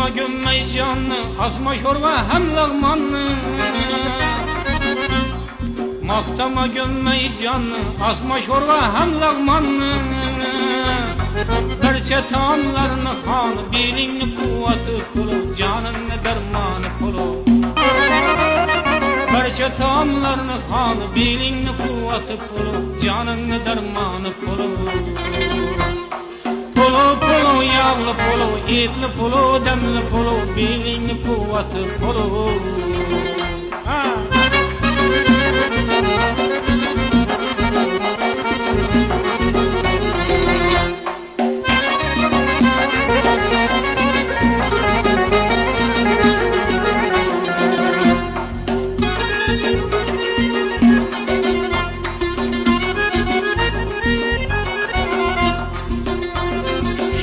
Maktama gömmey canını, asma şorva hem lağmanlı. Maktama gömmey canını, asma şorva hem lağmanlı. Gerçe tamlarını kanı, bilini kuvveti kulu, canın dermanı kulu. Gerçe tamlarını kanı, bilini kuvveti kulu, canın dermanı kulu. Pulu pulu, yağlı pulu, etli pulu, demli pulu, bilini kuvveti pulu.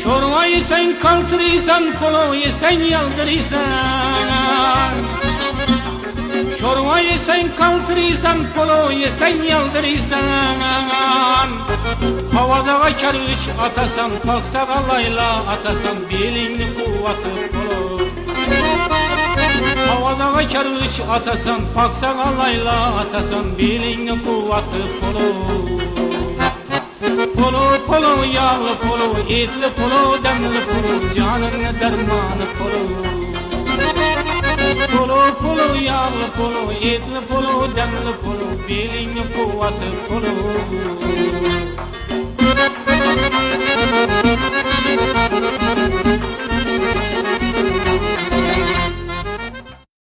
Şorvayı sen kaltırıysan, poloyu sen yaldırıysan. Şorvayı sen kaltırıysan, poloyu sen yaldırıysan. Havadağa karıç atasan, paksağa layla atasan, bilini kuvveti polo. Havadağa karıç atasan, paksağa layla atasan, bilini kuvveti polo. Polo polo, yağlı polo, etli polo, demli polo, canın dermanı polo. Polo polo, yağlı polo, etli polo, demli polo, bilini kuvveti polo.